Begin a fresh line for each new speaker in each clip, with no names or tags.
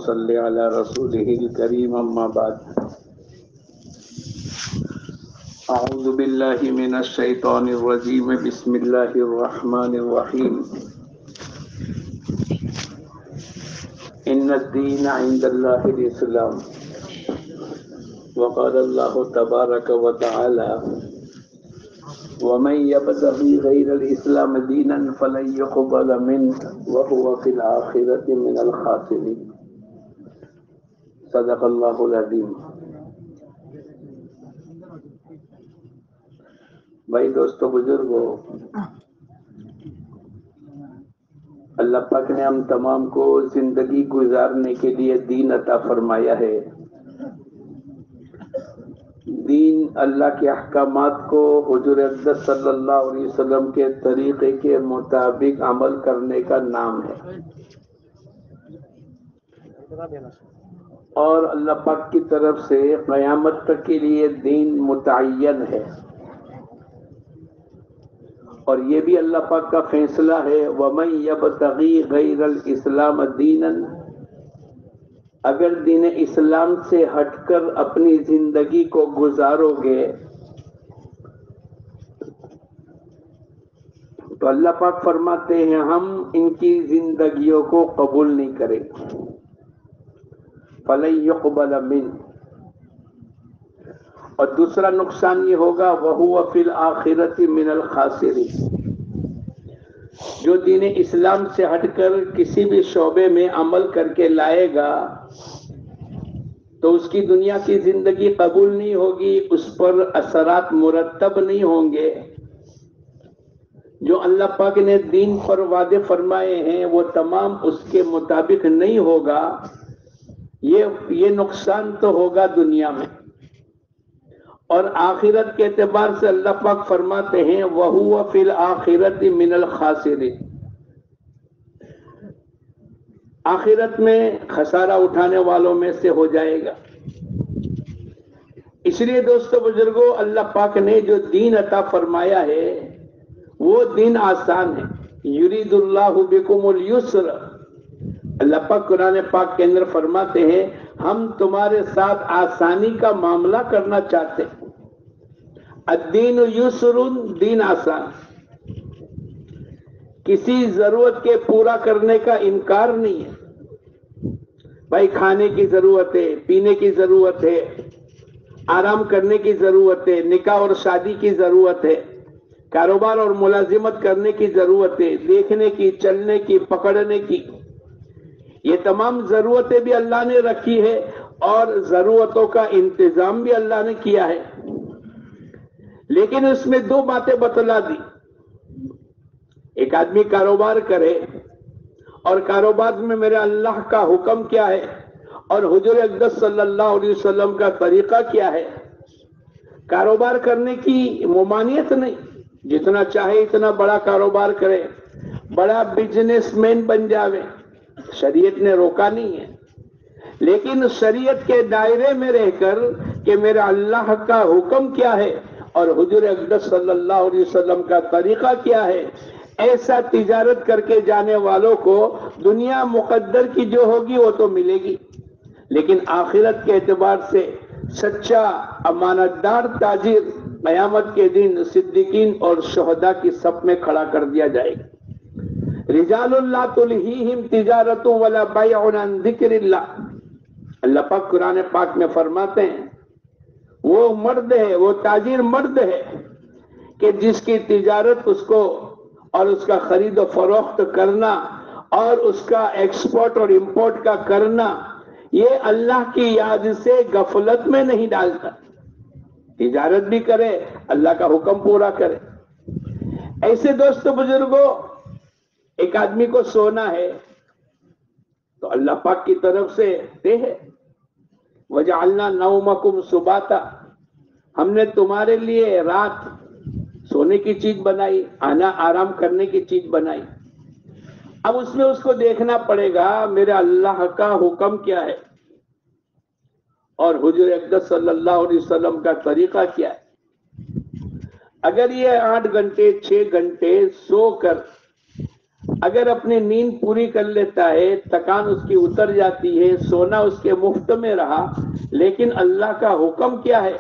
صلی علی رسولہ الکریم اما بعد اعوذ باللہ من الشیطان الرجیم بسم اللہ الرحمن الرحیم ان الدین عند اللہ الاسلام وقال اللہ تبارک وتعالی ومن يبتغي غير الاسلام دینا فلن يقبل منه وهو في الآخرة من الخاسرین صدق اللہ العظیم۔ بھائی دوستو بزرگو، اللہ پاک نے ہم تمام کو زندگی گزارنے کے لیے دین عطا فرمایا ہے۔ دین اللہ کے احکامات کو حضور اقدس صلی اللہ علیہ وسلم کے طریقے کے مطابق عمل کرنے کا نام ہے، اور اللہ پاک کی طرف سے قیامت تک کے لیے دین متعین ہے، اور یہ بھی اللہ پاک کا فیصلہ ہے وَمَن يَبْتَغِي غَيْرَ الْإِسْلَامَ دِينًا، اگر دین اسلام سے ہٹ کر اپنی زندگی کو گزارو گے تو اللہ پاک فرماتے ہیں ہم ان کی زندگیوں کو قبول نہیں کریں گے، فَلَن يُقْبَلَ مِنْهُ، اور دوسرا نقصان یہ ہوگا وَهُوَ فِي الْآخِرَةِ مِنَ الْخَاسِرِينَ، جو دین اسلام سے ہٹ کر کسی بھی شعبے میں عمل کر کے لائے گا تو اس کی دنیا کی زندگی قبول نہیں ہوگی، اس پر اثرات مرتب نہیں ہوں گے۔ جو اللہ پاک نے دین پر وعدے فرمائے ہیں وہ تمام اس کے مطابق نہیں ہوگا، یہ نقصان تو ہوگا دنیا میں، اور آخرت کے اعتبار سے اللہ پاک فرماتے ہیں وَهُوَ فِي الْآخِرَةِ مِنَ الْخَاسِرِينَ، آخرت میں خسارہ اٹھانے والوں میں سے ہو جائے گا۔ اس لیے دوستو بزرگوں، اللہ پاک نے جو دین عطا فرمایا ہے وہ دین آسان ہے۔ یرید اللہ بکم اليسر، اللہ پاک قرآن پاک کے اندر فرماتے ہیں ہم تمہارے ساتھ آسانی کا معاملہ کرنا چاہتے ہیں۔ الدین یسر، دین آسان، کسی ضرورت کے پورا کرنے کا انکار نہیں ہے۔ بھائی کھانے کی ضرورت ہے، پینے کی ضرورت ہے، آرام کرنے کی ضرورت ہے، نکاح اور شادی کی ضرورت ہے، کاروبار اور ملازمت کرنے کی ضرورت ہے، دیکھنے کی، چلنے کی، پکڑنے کی، یہ تمام ضرورتیں بھی اللہ نے رکھی ہے، اور ضرورتوں کا انتظام بھی اللہ نے کیا ہے۔ لیکن اس میں دو باتیں بتلا دی، ایک آدمی کاروبار کرے اور کاروبار میں میرے اللہ کا حکم کیا ہے اور حضور اقدس صلی اللہ علیہ وسلم کا طریقہ کیا ہے۔ کاروبار کرنے کی ممانعت نہیں، جتنا چاہے اتنا بڑا کاروبار کرے، بڑا بزنس مین بن جاوے، شریعت نے روکا نہیں ہے، لیکن شریعت کے دائرے میں رہ کر کہ میرا اللہ کا حکم کیا ہے اور حضور اقدس صلی اللہ علیہ وسلم کا طریقہ کیا ہے، ایسا تجارت کر کے جانے والوں کو دنیا مقدر کی جو ہوگی وہ تو ملے گی، لیکن آخرت کے اعتبار سے سچا امانت دار تاجر قیامت کے دن صدیقین اور شہداء کی صف میں کھڑا کر دیا جائے گا۔ رجال لا تلہیہم تجارت ولا بیع عن ذکر اللہ، اللہ پاک قرآن پاک میں فرماتے ہیں وہ مرد ہے، وہ تاجر مرد ہے کہ جس کی تجارت اس کو اور اس کا خرید و فروخت کرنا اور اس کا ایکسپورٹ اور امپورٹ کا کرنا یہ اللہ کی یاد سے غفلت میں نہیں ڈالتا، تجارت بھی کرے، اللہ کا حکم پورا کرے۔ ایسے دوستو بزرگوں، ایک آدمی کو سونا ہے تو اللہ پاک کی طرف سے دے ہے وَجَعَلْنَا نَوْمَكُمْ سُبَاتًا، ہم نے تمہارے لیے رات سونے کی چیز بنائی، آنا آرام کرنے کی چیز بنائی۔ اب اس میں اس کو دیکھنا پڑے گا میرے اللہ کا حکم کیا ہے اور حضور اقدس صلی اللہ علیہ وسلم کا طریقہ کیا ہے۔ اگر یہ 8 گھنٹے 6 گھنٹے سو کر اگر اپنی نیند پوری کر لیتا ہے، تھکان اس کی اتر جاتی ہے، سونا اس کے مفت میں رہا، لیکن اللہ کا حکم کیا ہے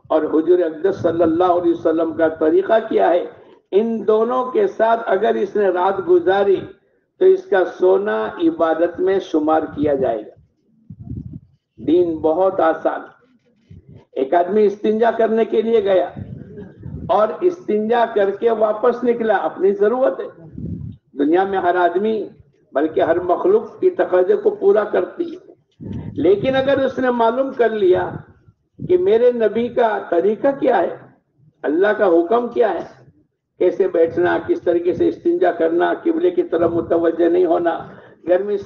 اور حضور اقدس صلی اللہ علیہ وسلم کا طریقہ کیا ہے، ان دونوں کے ساتھ اگر اس نے رات گزاری تو اس کا سونا عبادت میں شمار کیا جائے گا۔ دین بہت آسان۔ ایک آدمی استنجا کرنے کے لیے گیا اور استنجا کر کے واپس نکلا، اپنی ضرورت ہے، دنیا میں ہر آدمی بلکہ ہر مخلوق کی تقاضے کو پورا کرتی ہے، لیکن اگر اس نے معلوم کر لیا کہ میرے نبی کا طریقہ کیا ہے، اللہ کا حکم کیا ہے، کیسے بیٹھنا، کس طریقے سے استنجا کرنا، قبلے کی طرف متوجہ نہیں ہونا، گرمی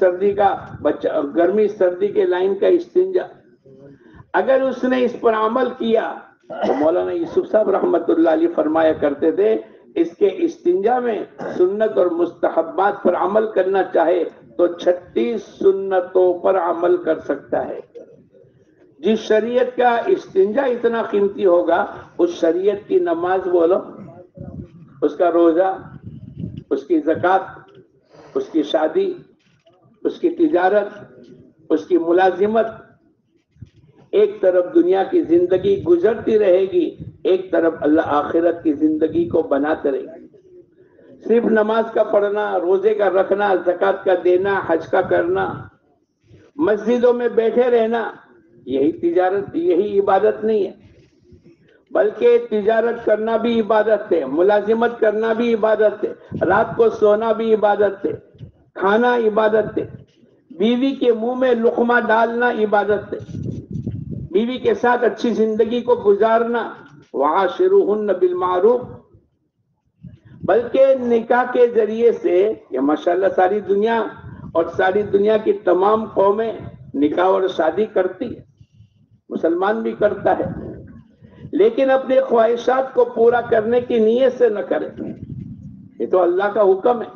سردی کے لائن کا استنجا، اگر اس نے اس پر عمل کیا تو مولانا یوسف صاحب رحمت اللہ علیہ فرمایا کرتے تھے، اس کے استنجا میں سنت اور مستحبات پر عمل کرنا چاہے تو 36 سنتوں پر عمل کر سکتا ہے۔ جس شریعت کا استنجا اتنا قیمتی ہوگا، اس شریعت کی نماز بولو، اس کا روزہ، اس کی زکوٰۃ، اس کی شادی، اس کی تجارت، اس کی ملازمت، ایک طرف دنیا کی زندگی گزرتی رہے گی، ایک طرف اللہ آخرت کی زندگی کو بناتے رہے گی۔ صرف نماز کا پڑھنا، روزے کا رکھنا، زکوٰۃ کا دینا، حج کا کرنا، مسجدوں میں بیٹھے رہنا، یہی تجارت، یہی عبادت نہیں ہے، بلکہ تجارت کرنا بھی عبادت ہے، ملازمت کرنا بھی عبادت ہے، رات کو سونا بھی عبادت ہے، کھانا عبادت ہے، بیوی کے منہ میں لقمہ ڈالنا عبادت ہے، بیوی کے ساتھ اچھی زندگی کو گزارنا، وعاشروہن بالمعروف، بلکہ نکاح کے ذریعے سے، یہ ماشاءاللہ ساری دنیا اور ساری دنیا کی تمام قومیں نکاح اور شادی کرتی ہے، مسلمان بھی کرتا ہے، لیکن اپنے خواہشات کو پورا کرنے کی نیت سے نہ کرے، یہ تو اللہ کا حکم ہے۔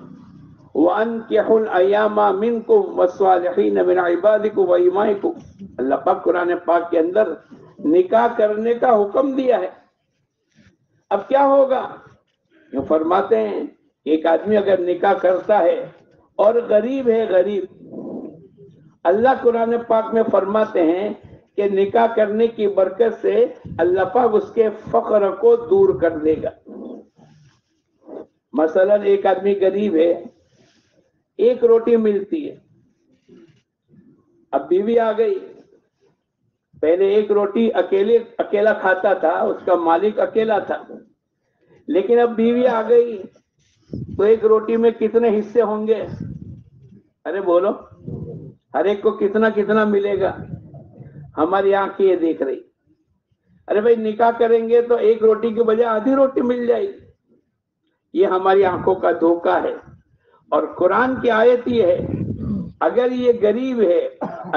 وَأَنْكِحُوا الْأَيَامَ مِنْكُمْ وَالصَّالِحِينَ مِنْ عِبَادِكُمْ وَإِمَائِكُمْ، اللہ پاک قرآن پاک کے اندر نکاح کرنے کا حکم دیا ہے۔ اب کیا ہوگا؟ یہ فرماتے ہیں ایک آدمی اگر نکاح کرتا ہے اور غریب ہے، غریب، اللہ قرآن پاک میں فرماتے ہیں کہ نکاح کرنے کی برکت سے اللہ پاک اس کے فقر کو دور کر دے گا۔ مثلا ایک آدمی غریب ہے، ایک روٹی ملتی ہے، اب بیوی آ گئی، پہلے ایک روٹی اکیلا کھاتا تھا، اس کا مالک اکیلا تھا، لیکن اب بیوی آ گئی تو ایک روٹی میں کتنے حصے ہوں گے؟ ارے بولو، ہر ایک کو کتنا کتنا ملے گا؟ ہماری آنکھ یہ دیکھ رہی، ارے بھائی نکاح کریں گے تو ایک روٹی کے بجائے آدھی روٹی مل جائے گی، یہ ہماری آنکھوں کا دھوکہ ہے۔ اور قرآن کی آیت یہ ہے، اگر یہ غریب ہے،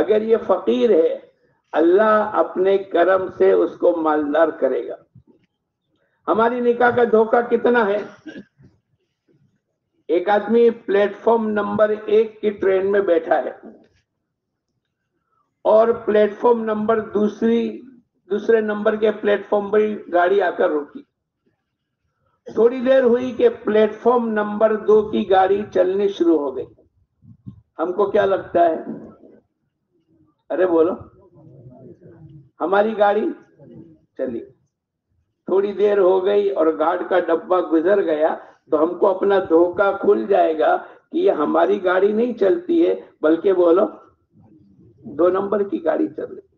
اگر یہ فقیر ہے، اللہ اپنے کرم سے اس کو مالدار کرے گا۔ ہماری نکاح کا دھوکہ کتنا ہے؟ ایک آدمی پلیٹ فارم نمبر 1 کی ٹرین میں بیٹھا ہے اور پلیٹ فارم نمبر دوسرے نمبر کے پلیٹ فارم پر گاڑی آ کر رکی، تھوڑی دیر ہوئی کہ پلیٹ فارم نمبر 2 کی گاڑی چلنی شروع ہو گئی۔ ہم کو کیا لگتا ہے؟ ارے بولو، ہماری گاڑی چلی، تھوڑی دیر ہو گئی اور گارڈ کا ڈبہ گزر گیا تو ہم کو اپنا دھوکہ کھل جائے گا کہ یہ ہماری گاڑی نہیں چلتی ہے، بلکہ بولو 2 نمبر کی گاڑی چل رہی۔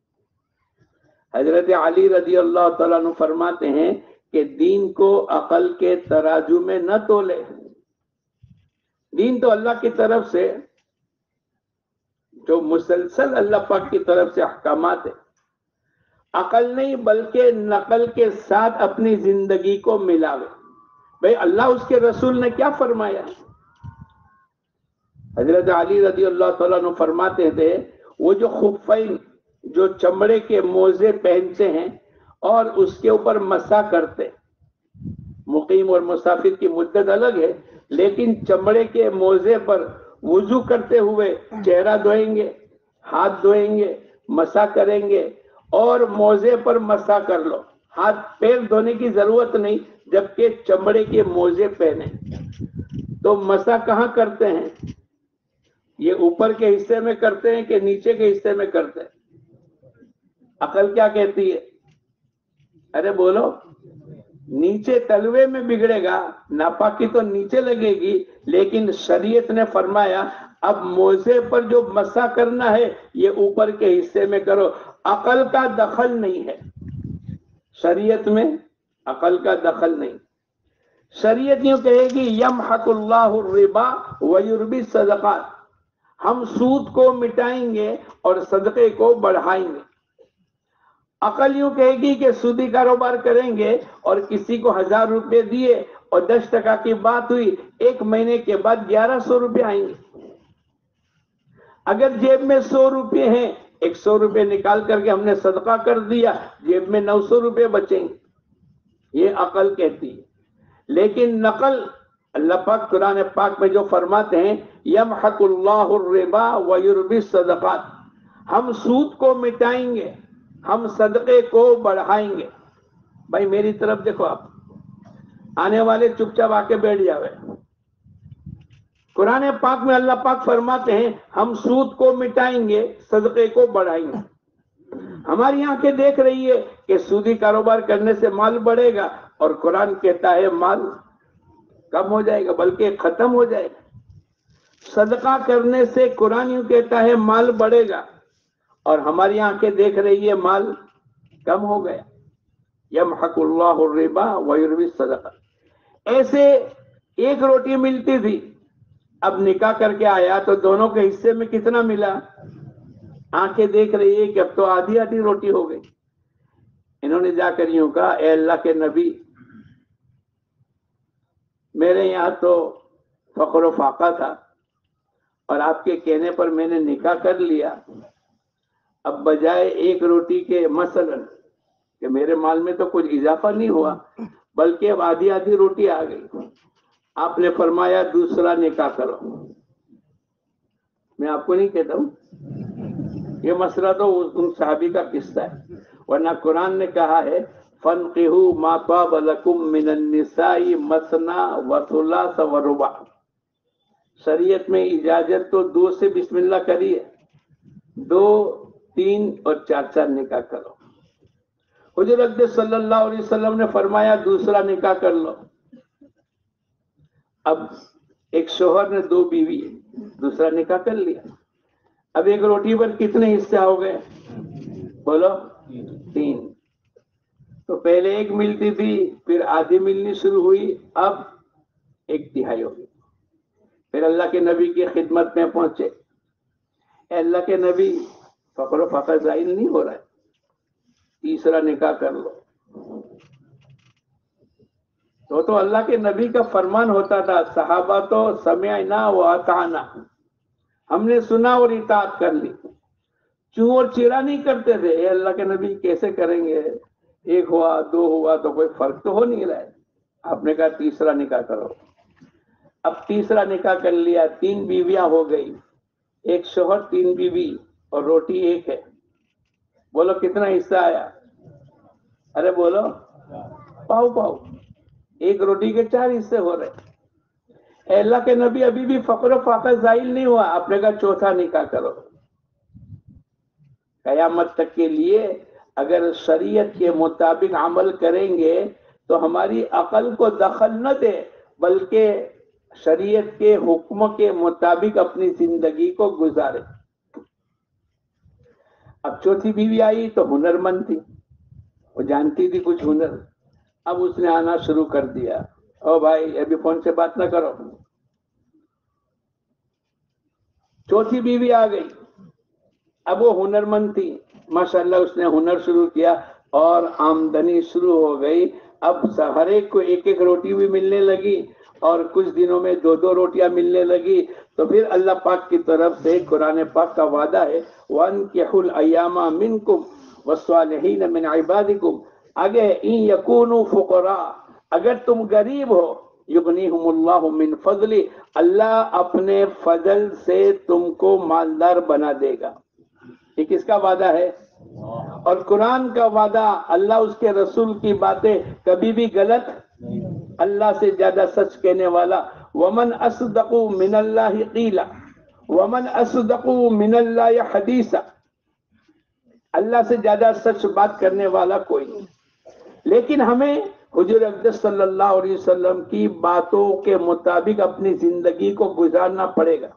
حضرت علی رضی اللہ تعالیٰ عنہ فرماتے ہیں کہ دین کو عقل کے ترازو میں نہ تولے، دین تو اللہ کی طرف سے جو مسلسل اللہ پاک کی طرف سے احکامات ہیں، عقل نہیں بلکہ نقل کے ساتھ اپنی زندگی کو ملاوے۔ بھئی اللہ اس کے رسول نے کیا فرمایا؟ حضرت علی رضی اللہ تعالیٰ عنہ فرماتے تھے، وہ جو خفین، جو چمڑے کے موزے پہنتے ہیں اور اس کے اوپر مسح کرتے، مقیم اور مسافر کی مدت الگ ہے، لیکن چمڑے کے موزے پر وضو کرتے ہوئے چہرہ دھوئیں گے، ہاتھ دھوئیں گے، مسح کریں گے، اور موزے پر مسح کر لو، ہاتھ پیر دھونے کی ضرورت نہیں جبکہ چمڑے کے موزے پہنے۔ تو مسا کہاں کرتے ہیں؟ یہ اوپر کے حصے میں کرتے ہیں کہ نیچے کے حصے میں کرتے ہیں؟ عقل کیا کہتی ہے؟ ارے بولو، نیچے تلوے میں بگڑے گا، ناپاکی تو نیچے لگے گی، لیکن شریعت نے فرمایا اب موزے پر جو مسا کرنا ہے یہ اوپر کے حصے میں کرو، عقل کا دخل نہیں ہے شریعت میں، عقل کا دخل نہیں۔ شریعت یوں کہے گی یمحق اللہ الربا ویربی الصدقات، ہم سود کو مٹائیں گے اور صدقے کو بڑھائیں گے۔ عقل یوں کہے گی کہ سودی کاروبار کریں گے اور کسی کو 1000 روپے دیے اور 10% کی بات ہوئی، 1 مہینے کے بعد 1100 روپے آئیں گے۔ اگر جیب میں 100 روپے ہیں، 100 روپے نکال کر کے ہم نے صدقہ کر دیا، جیب میں 900 روپے بچیں گے، یہ عقل کہتی ہے۔ لیکن نقل، اللہ پاک قرآن پاک میں جو فرماتے ہیں یمحق اللہ الربا ویربی الصدقات، ہم سود کو مٹائیں گے، ہم صدقے کو بڑھائیں گے۔ بھائی میری طرف دیکھو، آپ آنے والے چپ چاپ آ کے بیٹھ جاوے۔ قرآن پاک میں اللہ پاک فرماتے ہیں ہم سود کو مٹائیں گے، صدقے کو بڑھائیں گے۔ ہماری آنکھیں دیکھ رہی ہے کہ سودی کاروبار کرنے سے مال بڑھے گا، اور قرآن کہتا ہے مال کم ہو جائے گا بلکہ ختم ہو جائے گا۔ صدقہ کرنے سے قرآن یوں کہتا ہے مال بڑھے گا، اور ہماری آنکھیں دیکھ رہی ہے مال کم ہو گیا۔ یمحق اللہ الربا ویربی الصدقات۔ ایسے 1 روٹی ملتی تھی، اب نکاح کر کے آیا تو دونوں کے حصے میں کتنا ملا؟ آنکھیں دیکھ رہی ہے کہ اب تو آدھی آدھی روٹی ہو گئی۔ انہوں نے جا کر یوں کہا اے اللہ کے نبی، میرے یہاں تو فقر و فاقہ تھا اور آپ کے کہنے پر میں نے نکاح کر لیا، اب بجائے 1 روٹی کے مثلا کہ میرے مال میں تو کچھ اضافہ نہیں ہوا بلکہ اب آدھی آدھی روٹی آ گئی، آپ نے فرمایا دوسرا نکاح کرو۔ میں آپ کو نہیں کہتا ہوں، یہ مسئلہ تو ان صحابی کا قصہ ہے، ورنہ قرآن نے کہا ہے فَانْقِحُوا مَا طَابَ لَكُم مِّنَ النِّسَاءِ مَثْنَىٰ وَثُلَاثَ وَرُبَاعَ۔ شریعت میں اجازت تو 2 سے بسم اللہ کری ہے، 2، 3 اور 4 نکاح کرو۔ حضور اقدس صلی اللہ علیہ وسلم نے فرمایا دوسرا نکاح کر لو۔ اب ایک شوہر نے 2 بیوی، دوسرا نکاح کر لیا، اب 1 روٹی پر کتنے حصے ہو گئے؟ بولو 3۔ تو پہلے 1 ملتی تھی، پھر آدھی ملنی شروع ہوئی، اب 1/3 ہو گئی۔ پھر اللہ کے نبی کی خدمت میں پہنچے، اے اللہ کے نبی فقر و فاقہ ظاہر نہیں ہو رہا ہے، تیسرا نکاح کر لو۔ تو اللہ کے نبی کا فرمان ہوتا تھا، صحابہ تو سمعنا و اطعنا، ہم نے سنا اور اطاعت کر لی، چوں اور چیرا نہیں کرتے تھے۔ اے اللہ کے نبی کیسے کریں گے، 1 ہوا 2 ہوا تو کوئی فرق تو ہو نہیں رہا ہے۔ آپ نے کہا تیسرا نکاح کرو۔ اب تیسرا نکاح کر لیا، 3 بیویاں ہو گئی، 1 شوہر 3 بیوی اور روٹی 1 ہے، بولو کتنا حصہ آیا؟ ارے بولو، پاؤ پاؤ، 1 روٹی کے 4 حصے ہو رہے۔ اے اللہ کے نبی ابھی بھی فقر و فاقہ زائل نہیں ہوا، آپ نے کہا چوتھا نکاح کرو۔ قیامت تک کے لیے اگر شریعت کے مطابق عمل کریں گے تو ہماری عقل کو دخل نہ دے بلکہ شریعت کے حکم کے مطابق اپنی زندگی کو گزارے۔ اب چوتھی بیوی آئی تو ہنر مند تھی، وہ جانتی تھی کچھ ہنر، اب اس نے آنا شروع کر دیا، او بھائی ابھی فون سے بات نہ کرو۔ چوتھی بیوی آ گئی، اب وہ ہنر مند تھی، ماشاءاللہ اس نے ہنر شروع کیا اور آمدنی شروع ہو گئی۔ اب ہر ایک کو 1 روٹی بھی ملنے لگی اور کچھ دنوں میں 2 روٹیاں ملنے لگی۔ تو پھر اللہ پاک کی طرف سے قرآن پاک کا وعدہ ہے وَأَنكِحُوا الْأَيَامَ مِنكُمْ وَالصَّالِحِينَ مِنْ عِبَادِكُمْ، آگے اِن يَكُونُوا فُقَرَاءَ، اگر تم غریب ہو یغنیہم اللہ من فضل، اللہ اپنے فضل سے تم کو مالدار بنا دے گا۔ یہ کس کا وعدہ ہے؟ اور قرآن کا وعدہ، اللہ اس کے رسول کی باتیں کبھی بھی غلط، اللہ سے زیادہ سچ کہنے والا ومن اصدق من اللہ قیلا ومن اصدق من اللہ حدیثا، اللہ سے زیادہ سچ بات کرنے والا کوئی نہیں۔ لیکن ہمیں حضور اقدس صلی اللہ علیہ وسلم کی باتوں کے مطابق اپنی زندگی کو گزارنا پڑے گا۔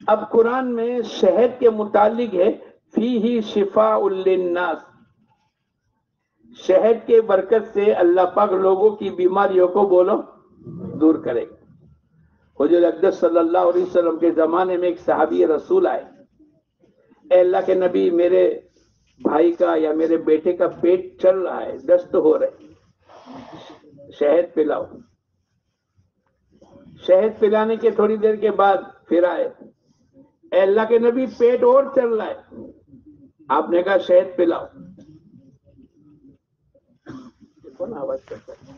اب قرآن میں شہد کے متعلق ہے فیہ شفاء للناس، شہد کے برکت سے اللہ پاک لوگوں کی بیماریوں کو بولو دور کرے گا۔ حضور اقدس صلی اللہ علیہ وسلم کے زمانے میں ایک صحابی رسول آئے، اے اللہ کے نبی، میرے بھائی کا یا میرے بیٹے کا پیٹ چل رہا ہے، دست ہو رہے، شہد پلاؤ۔ شہد پلانے کے تھوڑی دیر کے بعد پھر آئے، اے اللہ کے نبی پیٹ اور چل رہا ہے، آپ نے کہا شہد پلاؤ۔ کون آواز کرتا ہے؟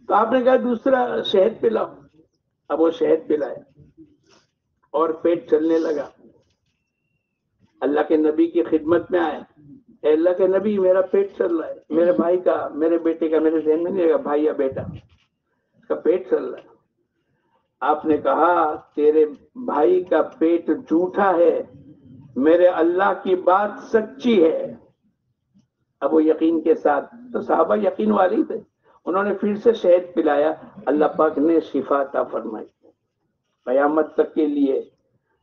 تو آپ نے کہا دوسرا شہد پلاؤ۔ اب وہ شہد پلایا اور پیٹ چلنے لگا۔ اللہ کے نبی کی خدمت میں آئے، اے اللہ کے نبی میرا پیٹ چل رہا ہے، میرے بھائی کا، میرے بیٹے کا، میرے ذہن میں نہیں لگا بھائی یا بیٹا، اس کا پیٹ چل رہا ہے۔ آپ نے کہا تیرے بھائی کا پیٹ جھوٹا ہے، میرے اللہ کی بات سچی ہے۔ اب وہ یقین کے ساتھ، تو صحابہ یقین والی تھے، انہوں نے پھر سے شہد پلایا، اللہ پاک نے شفا عطا فرمائی۔ قیامت تک کے لیے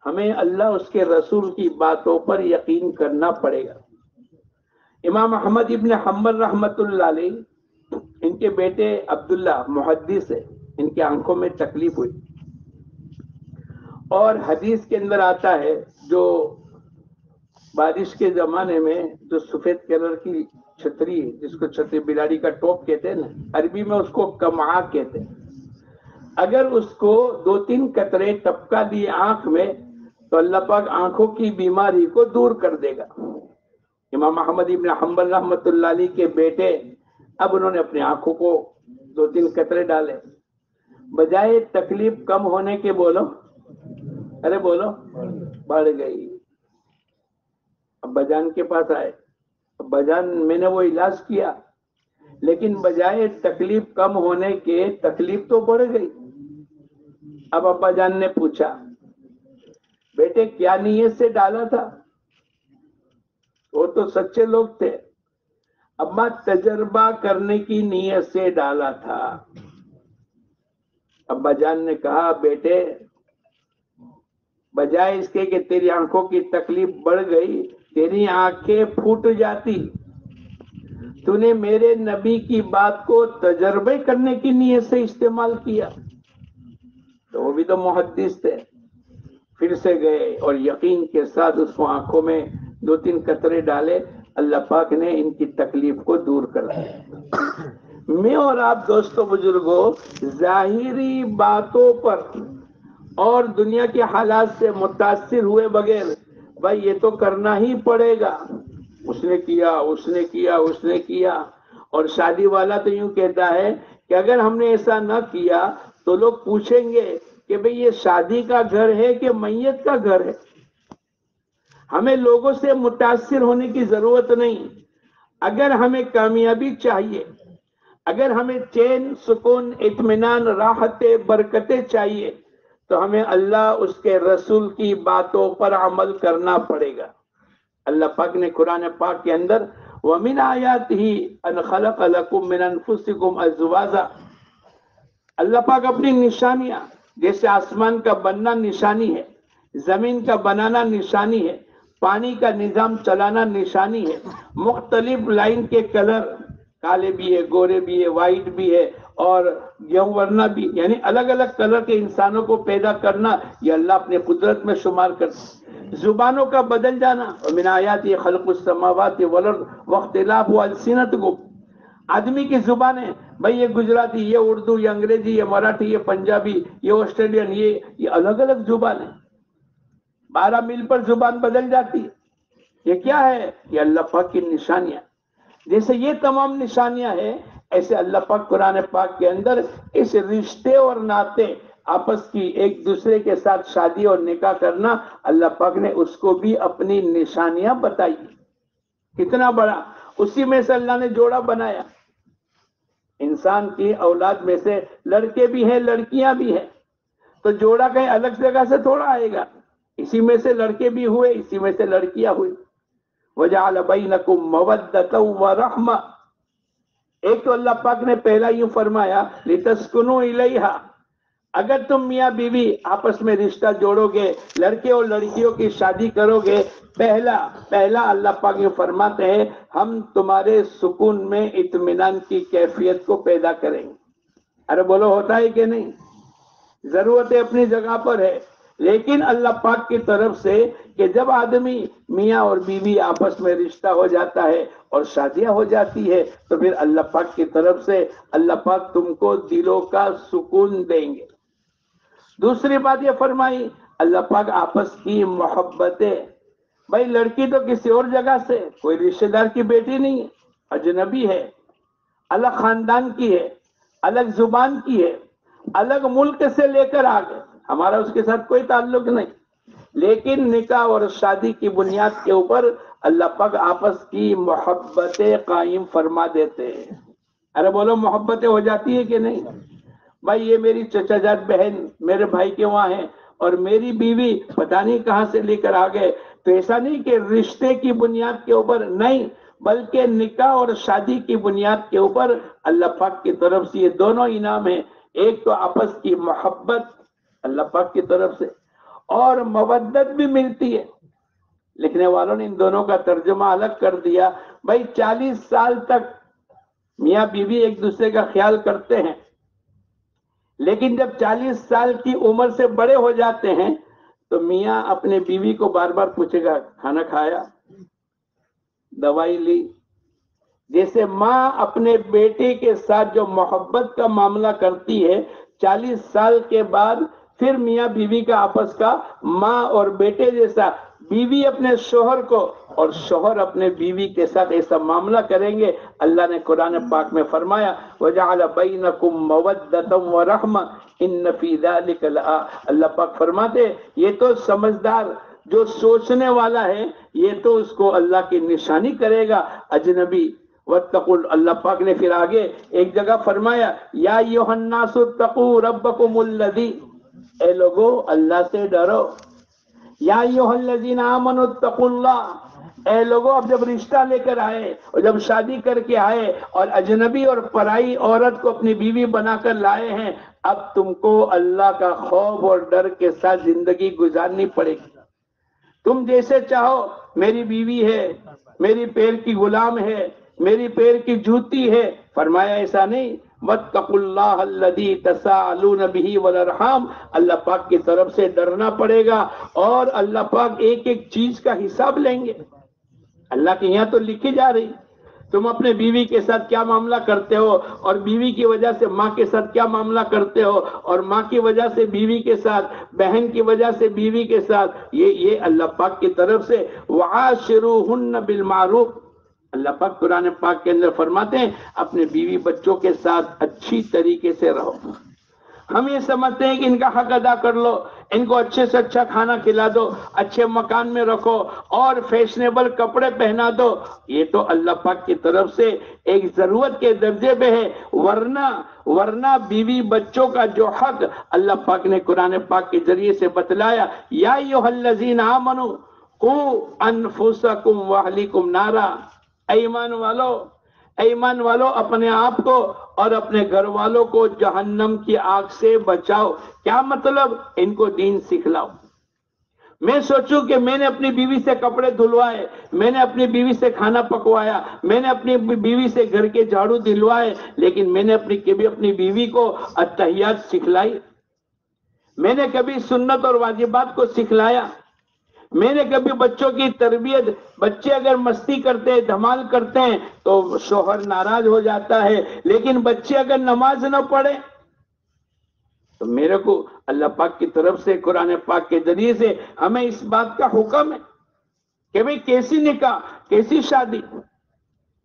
ہمیں اللہ اس کے رسول کی باتوں پر یقین کرنا پڑے گا۔ امام احمد ابن حنبل رحمت اللہ علیہ، ان کے بیٹے عبداللہ محدث ہے، ان کی آنکھوں میں تکلیف ہوئی، اور حدیث کے اندر آتا ہے جو بارش کے زمانے میں جو سفید کلر کی چھتری، جس کو چھتری بلاڑی کا ٹوپ کہتے ہیں نا، عربی میں اس کو کمعا کہتے ہیں، اگر اس کو 2-3 قطرے ٹپکا دیے آنکھ میں تو اللہ پاک آنکھوں کی بیماری کو دور کر دے گا۔ امام احمد ابن حنبل رحمت اللہ علیہ کے بیٹے، اب انہوں نے اپنی آنکھوں کو 2-3 قطرے ڈالے، بجائے تکلیف کم ہونے کے بولو، ارے بولو، بڑھ گئی۔ ابا جان کے پاس آئے، ابا جان میں نے وہ علاج کیا، لیکن بجائے تکلیف کم ہونے کے تکلیف تو بڑھ گئی۔ اب ابا جان نے پوچھا بیٹے کیا نیت سے ڈالا تھا؟ وہ تو سچے لوگ تھے، ابا تجربہ کرنے کی نیت سے ڈالا تھا۔ ابا جان نے کہا بیٹے بجائے اس کے کہ تیری آنکھوں کی تکلیف بڑھ گئی، تیری آنکھیں پھوٹ جاتی۔ تو نے میرے نبی کی بات کو تجربے کرنے کی نیت سے استعمال کیا۔ تو وہ بھی تو محدث تھے، پھر سے گئے اور یقین کے ساتھ اس کو آنکھوں میں 2-3 قطرے ڈالے، اللہ پاک نے ان کی تکلیف کو دور کر دیا۔ میں اور آپ دوستو بزرگوں، ظاہری باتوں پر اور دنیا کے حالات سے متاثر ہوئے بغیر بھائی یہ تو کرنا ہی پڑے گا، اس نے کیا، اس نے کیا، اس نے کیا۔ اور شادی والا تو یوں کہتا ہے کہ اگر ہم نے ایسا نہ کیا تو لوگ پوچھیں گے کہ بھئی یہ شادی کا گھر ہے کہ میت کا گھر ہے۔ ہمیں لوگوں سے متاثر ہونے کی ضرورت نہیں۔ اگر ہمیں کامیابی چاہیے، اگر ہمیں چین، سکون، اطمینان، راحت، برکتیں چاہیے تو ہمیں اللہ اس کے رسول کی باتوں پر عمل کرنا پڑے گا۔ اللہ پاک نے قرآن پاک کے اندر وَمِنْ آيَاتِهِ أَنْ خَلَقَ لَكُم مِّنْ أَنفُسِكُمْ أَزْوَاجًا، اللہ پاک اپنی نشانیاں، جیسے آسمان کا بننا نشانی ہے، زمین کا بنانا نشانی ہے، پانی کا نظام چلانا نشانی ہے، مختلف لائن کے کلر، کالے بھی ہے، گورے بھی ہے، وائٹ بھی ہے اور گیہوں ورنہ بھی، یعنی الگ الگ کلر کے انسانوں کو پیدا کرنا، یہ اللہ اپنے قدرت میں شمار کرتا۔ زبانوں کا بدل جانا، وَمِنْ آيَاتِهِ خَلْقُ السَّمَاوَاتِ وَالْأَرْضِ وَاخْتِلَافُ أَلْسِنَتِكُمْ، آدمی کی زبانیں، بھئی یہ گجراتی، یہ اردو، یہ انگریزی، یہ مراٹھی، یہ پنجابی، یہ آسٹریلین، یہ الگ الگ زبانیں، 12 میل پر زبان بدل جاتی ہے۔ یہ کیا ہے؟ یہ اللہ پاک کی نشانیاں۔ جیسے یہ تمام نشانیاں ہیں، ایسے اللہ پاک قرآن پاک کے اندر اس رشتے اور ناطے آپس کی، ایک دوسرے کے ساتھ شادی اور نکاح کرنا، اللہ پاک نے اس کو بھی اپنی نشانیاں بتائی۔ کتنا بڑا، اسی میں سے اللہ نے جوڑا بنایا۔ انسان کی اولاد میں سے لڑکے بھی ہیں لڑکیاں بھی ہیں، تو جوڑا کہیں الگ جگہ سے تھوڑا آئے گا، اسی میں سے لڑکے بھی ہوئے، اسی میں سے لڑکیاں ہوئی۔ وَجَعَلَ بَيْنَكُمْ مَوَدَّةً وَرَحْمَةً، ایک تو اللہ پاک نے پہلا یوں فرمایا لِتَسْكُنُوا إِلَيْهَا، اگر تم میاں بیوی آپس میں رشتہ جوڑو گے، لڑکے اور لڑکیوں کی شادی کرو گے، پہلا اللہ پاک یہ فرماتے ہیں ہم تمہارے سکون میں اطمینان کی کیفیت کو پیدا کریں گے۔ ارے بولو ہوتا ہے کہ نہیں؟ ضرورتیں اپنی جگہ پر ہے، لیکن اللہ پاک کی طرف سے کہ جب آدمی میاں اور بیوی آپس میں رشتہ ہو جاتا ہے اور شادیاں ہو جاتی ہے تو پھر اللہ پاک کی طرف سے اللہ پاک تم کو دلوں کا سکون دیں گے۔ دوسری بات یہ فرمائی اللہ پاک آپس کی محبتیں، بھائی لڑکی تو کسی اور جگہ سے، کوئی رشتہ دار کی بیٹی نہیں ہے، اجنبی ہے، الگ خاندان کی ہے، الگ زبان کی ہے، الگ ملک سے لے کر آ گئے، ہمارا اس کے ساتھ کوئی تعلق نہیں، لیکن نکاح اور شادی کی بنیاد کے اوپر اللہ پاک آپس کی محبتیں قائم فرما دیتے ہیں۔ ارے بولو محبتیں ہو جاتی ہے کہ نہیں؟ بھائی یہ میری چچا جات بہن میرے بھائی کے وہاں ہیں اور میری بیوی پتہ نہیں کہاں سے لے کر آ گئے، تو ایسا نہیں کہ رشتے کی بنیاد کے اوپر نہیں، بلکہ نکاح اور شادی کی بنیاد کے اوپر اللہ پاک کی طرف سے یہ دونوں انعام ہیں، ایک تو آپس کی محبت اللہ پاک کی طرف سے اور مودت بھی ملتی ہے۔ لکھنے والوں نے ان دونوں کا ترجمہ الگ کر دیا، بھائی 40 سال تک میاں بیوی ایک دوسرے کا خیال کرتے ہیں، لیکن جب 40 سال کی عمر سے بڑے ہو جاتے ہیں تو میاں اپنے بیوی کو بار بار پوچھے گا کھانا کھایا، دوائی لی۔ جیسے ماں اپنے بیٹے کے ساتھ جو محبت کا معاملہ کرتی ہے، 40 سال کے بعد پھر میاں بیوی کا آپس کا ماں اور بیٹے جیسا، بیوی اپنے شوہر کو اور شوہر اپنے بیوی کے ساتھ ایسا معاملہ کریں گے۔ اللہ نے قرآن پاک میں فرمایا وَجَعَلَ بَيْنَكُمْ مَوَدَّةً وَرَحْمَةً إِنَّ فِي ذَلِكَ لَآيَةً، اللہ پاک فرماتے یہ تو سمجھدار جو سوچنے والا ہے یہ تو اس کو اللہ کی نشانی کرے گا، اجنبی واتقوا، اللہ پاک نے پھر آگے ایک جگہ فرمایا یا ایھا الناس اتقوا ربکم الذی، اے لوگو اللہ سے ڈرو، یا ایھا الذین آمنوا اتقوا اللہ، اے لوگو اب جب رشتہ لے کر آئے اور جب شادی کر کے آئے اور اجنبی اور پرائی عورت کو اپنی بیوی بنا کر لائے ہیں، اب تم کو اللہ کا خوف اور ڈر کے ساتھ زندگی گزارنی پڑے گی۔ تم جیسے چاہو میری بیوی ہے، میری پیر کی غلام ہے، میری پیر کی جوتی ہے، فرمایا ایسا نہیں، واتقوا اللہ الذی تساءلون بہ والارحام، اللہ پاک کی طرف سے ڈرنا پڑے گا اور اللہ پاک ایک ایک چیز کا حساب لیں گے۔ اللہ کے یہاں تو لکھی جا رہی تم اپنے بیوی کے ساتھ کیا معاملہ کرتے ہو اور بیوی کی وجہ سے ماں کے ساتھ کیا معاملہ کرتے ہو اور ماں کی وجہ سے بیوی کے ساتھ، بہن کی وجہ سے بیوی کے ساتھ، یہ اللہ پاک کی طرف سے وعاشروہن بالمعروف، اللہ پاک قرآن پاک کے اندر فرماتے ہیں اپنے بیوی بچوں کے ساتھ اچھی طریقے سے رہو۔ ہم یہ سمجھتے ہیں کہ ان کا حق ادا کر لو، ان کو اچھے سے اچھا کھانا کھلا دو، اچھے مکان میں رکھو اور فیشنیبل کپڑے پہنا دو، یہ تو اللہ پاک کی طرف سے ایک ضرورت کے درجے پہ ہے، ورنہ بیوی بچوں کا جو حق اللہ پاک نے قرآن پاک کے ذریعے سے بتلایا، یا ایھا الذین آمنوا قوا انفسکم واہلیکم نارا، ایمان والو اپنے آپ کو اور اپنے گھر والوں کو جہنم کی آگ سے بچاؤ۔ کیا مطلب؟ ان کو دین سکھلاؤ۔ میں سوچوں کہ میں نے اپنی بیوی سے کپڑے دھلوائے، میں نے اپنی بیوی سے کھانا پکوایا، میں نے اپنی بیوی سے گھر کے جھاڑو دلوائے، لیکن میں نے اپنی بیوی کو التحیات سکھلائی، میں نے کبھی سنت اور واجبات کو سکھلایا، میں نے کبھی بچوں کی تربیت، بچے اگر مستی کرتے ہیں دھمال کرتے ہیں تو شوہر ناراض ہو جاتا ہے، لیکن بچے اگر نماز نہ پڑھے تو میرے کو اللہ پاک کی طرف سے قرآن پاک کے ذریعے سے ہمیں اس بات کا حکم ہے کہ بھئی کیسی نکاح، کیسی شادی۔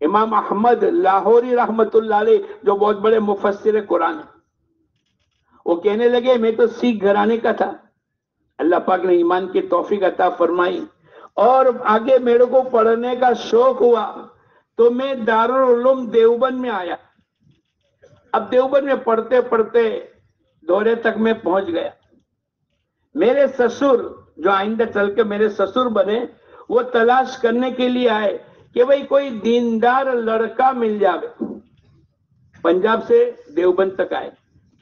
امام احمد لاہوری رحمت اللہ علیہ جو بہت بڑے مفسر قرآن ہیں، وہ کہنے لگے میں تو سکھ گھرانے کا تھا، اللہ پاک نے ایمان کی توفیق عطا فرمائی اور آگے میرے کو پڑھنے کا شوق ہوا تو میں دارالعلوم دیوبند میں آیا، اب دیوبند میں پڑھتے پڑھتے دورے تک میں پہنچ گیا. میرے سسر جو آئندہ چل کے میرے سسر بنے وہ تلاش کرنے کے لیے آئے کہ بھئی کوئی دیندار لڑکا مل جاوے. پنجاب سے دیوبند تک آئے.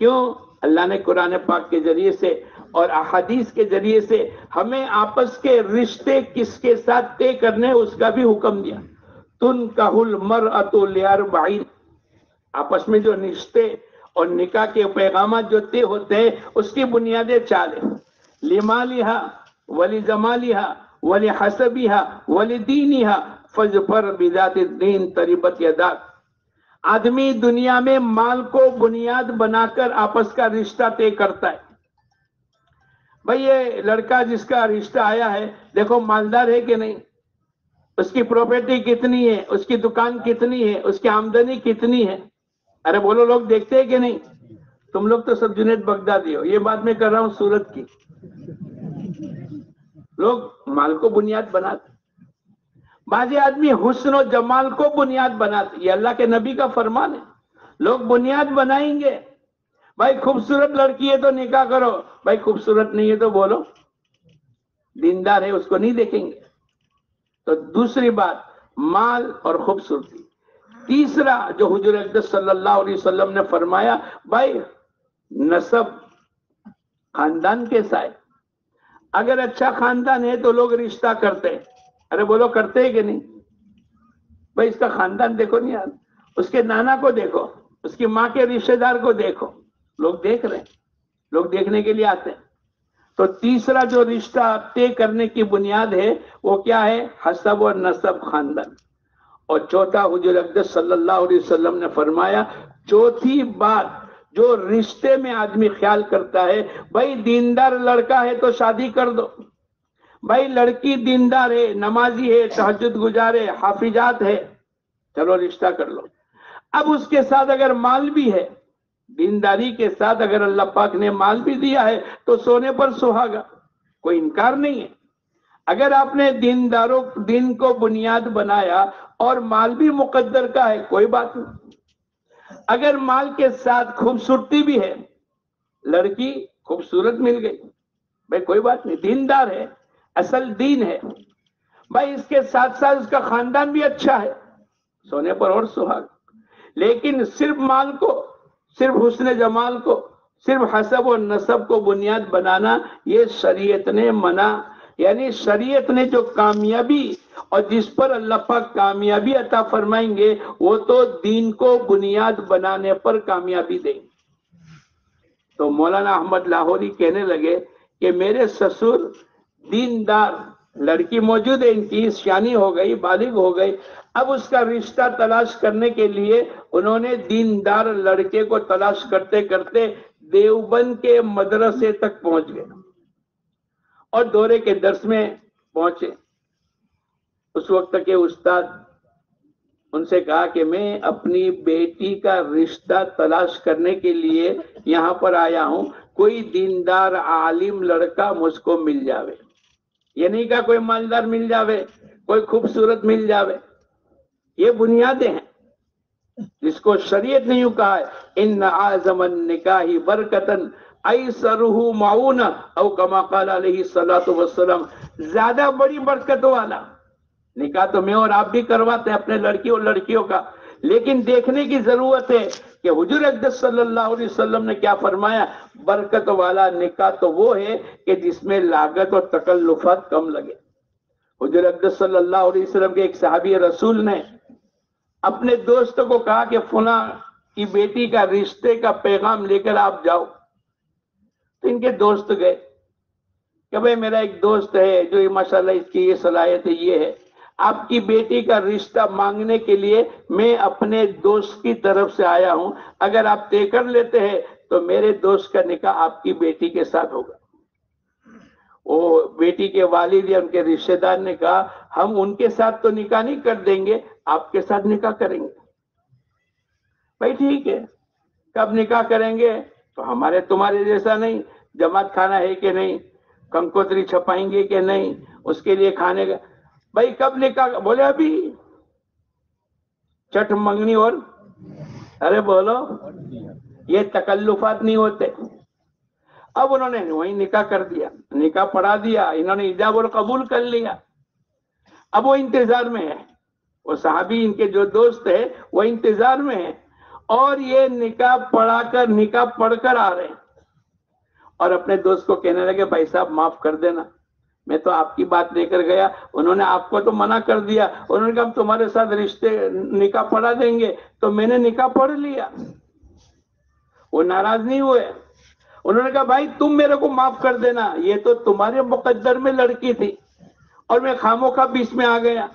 کیوں؟ اللہ نے قرآن پاک کے ذریعے سے اور احادیث کے ذریعے سے ہمیں آپس کے رشتے کس کے ساتھ طے کرنے اس کا بھی حکم دیا. تنکح المرأة لأربعین، آپس میں جو رشتے اور نکاح کے پیغامات جو طے ہوتے ہیں اس کی بنیادیں 4 ہیں. لمالہا ولجمالہا ولحسبہا ولدینہا فاظفر بذات الدین تربت یداک. آدمی دنیا میں مال کو بنیاد بنا کر آپس کا رشتہ طے کرتا ہے. بھئی یہ لڑکا جس کا رشتہ آیا ہے دیکھو مالدار ہے کہ نہیں، اس کی پراپرٹی کتنی ہے، اس کی دکان کتنی ہے، اس کی آمدنی کتنی ہے. ارے بولو، لوگ دیکھتے ہیں کہ نہیں؟ تم لوگ تو سب جنید بغدادی ہو، یہ بات میں کر رہا ہوں سورت کی. لوگ مال کو بنیاد بناتے، بعض آدمی حسن و جمال کو بنیاد بناتے. یہ اللہ کے نبی کا فرمان ہے. لوگ بنیاد بنائیں گے، بھائی خوبصورت لڑکی ہے تو نکاح کرو، بھائی خوبصورت نہیں ہے تو بولو دیندار ہے، اس کو نہیں دیکھیں گے. تو دوسری بات مال اور خوبصورتی. تیسرا جو حضور اقدس صلی اللہ علیہ وسلم نے فرمایا، بھائی نسب، خاندان کیسا ہے. اگر اچھا خاندان ہے تو لوگ رشتہ کرتے ہیں. ارے بولو کرتے ہیں کہ نہیں؟ بھائی اس کا خاندان دیکھو نہیں یار، اس کے نانا کو دیکھو، اس کی ماں کے رشتے دار کو دیکھو. لوگ دیکھ رہے ہیں، لوگ دیکھنے کے لیے آتے ہیں. تو تیسرا جو رشتہ طے کرنے کی بنیاد ہے وہ کیا ہے؟ حسب اور نسب، خاندان. اور چوتھا حضور اقدس صلی اللہ علیہ وسلم نے فرمایا، چوتھی بات جو رشتے میں آدمی خیال کرتا ہے، بھائی دیندار لڑکا ہے تو شادی کر دو، بھائی لڑکی دیندار ہے، نمازی ہے، تہجد گزار ہے، حافظات ہے، چلو رشتہ کر لو. اب اس کے ساتھ اگر مال بھی ہے، دینداری کے ساتھ اگر اللہ پاک نے مال بھی دیا ہے تو سونے پر سہاگا، کوئی انکار نہیں ہے. اگر آپ نے دین کو بنیاد بنایا اور مال بھی مقدر کا ہے، کوئی بات نہیں. اگر مال کے ساتھ خوبصورتی بھی ہے، لڑکی خوبصورت مل گئی، بھائی کوئی بات نہیں، دیندار ہے، اصل دین ہے. بھائی اس کے ساتھ ساتھ اس کا خاندان بھی اچھا ہے، سونے پر اور سہاگ. لیکن صرف مال کو، صرف حسن جمال کو، صرف حسب و نسب کو بنیاد بنانا، یہ شریعت نے منع. یعنی شریعت نے جو کامیابی اور جس پر اللہ پاک کامیابی عطا فرمائیں گے وہ تو دین کو بنیاد بنانے پر کامیابی دیں گے. تو مولانا احمد لاہوری کہنے لگے کہ میرے سسر دیندار لڑکی موجود ہے، ان کی شانی ہو گئی، بالغ ہو گئی. اب اس کا رشتہ تلاش کرنے کے لیے انہوں نے دیندار لڑکے کو تلاش کرتے کرتے دیوبند کے مدرسے تک پہنچ گئے اور دورے کے درس میں پہنچے. اس وقت کے استاد ان سے کہا کہ میں اپنی بیٹی کا رشتہ تلاش کرنے کے لیے یہاں پر آیا ہوں، کوئی دیندار عالم لڑکا مجھ کو مل جاوے. یہ نہیں کہا کوئی مالدار مل جاوے، کوئی خوبصورت مل جاوے. یہ بنیادیں ہیں جس کو شریعت نے یوں کہا ہے، ان اعظم النکاح برکتن ایسرہ معون، او کما قال علیہ الصلوۃ والسلام. زیادہ بڑی برکت والا نکاح تو میں اور آپ بھی کرواتے ہیں اپنے لڑکی اور لڑکیوں کا، لیکن دیکھنے کی ضرورت ہے کہ حضور اقدس صلی اللہ علیہ وسلم نے کیا فرمایا. برکت والا نکاح تو وہ ہے کہ جس میں لاگت اور تکلفات کم لگے. حضور اقدس صلی اللہ علیہ وسلم کے ایک صحابی رسول نے اپنے دوست کو کہا کہ فلاں کی بیٹی کا رشتے کا پیغام لے کر آپ جاؤ. تو ان کے دوست گئے کہ بھئی میرا ایک دوست ہے جو ماشاءاللہ اس کی یہ صلاحیت ہے، یہ ہے، آپ کی بیٹی کا رشتہ مانگنے کے لیے میں اپنے دوست کی طرف سے آیا ہوں، اگر آپ طے کر لیتے ہیں تو میرے دوست کا نکاح آپ کی بیٹی کے ساتھ ہوگا. وہ بیٹی کے والد یا ان کے رشتہ دار نے کہا ہم ان کے ساتھ تو نکاح نہیں کر دیں گے، آپ کے ساتھ نکاح کریں گے. بھائی ٹھیک ہے، کب نکاح کریں گے؟ تو ہمارے تمہارے جیسا نہیں، جماعت کھانا ہے کہ نہیں، کنکوتری چھپائیں گے کہ نہیں، اس کے لیے کھانے کا. بھائی کب نکاح؟ بولے ابھی چٹ منگنی اور ارے بولو، یہ تکلفات نہیں ہوتے. اب انہوں نے وہی نکاح کر دیا، نکاح پڑھا دیا، انہوں نے ایجاب اور قبول کر لیا. اب وہ انتظار میں ہے، وہ صحابی ان کے جو دوست ہے وہ انتظار میں ہے، اور یہ نکاح پڑھ کر آ رہے ہیں، اور اپنے دوست کو کہنے لگے بھائی صاحب معاف کر دینا، میں تو آپ کی بات لے کر گیا، انہوں نے آپ کو تو منع کر دیا، انہوں نے کہا ہم تمہارے ساتھ رشتے نکاح پڑھا دیں گے، تو میں نے نکاح پڑھ لیا. وہ ناراض نہیں ہوئے، انہوں نے کہا بھائی تم میرے کو معاف کر دینا، یہ تو تمہارے مقدر میں لڑکی تھی اور میں خاموخواہ بیچ میں آ گیا.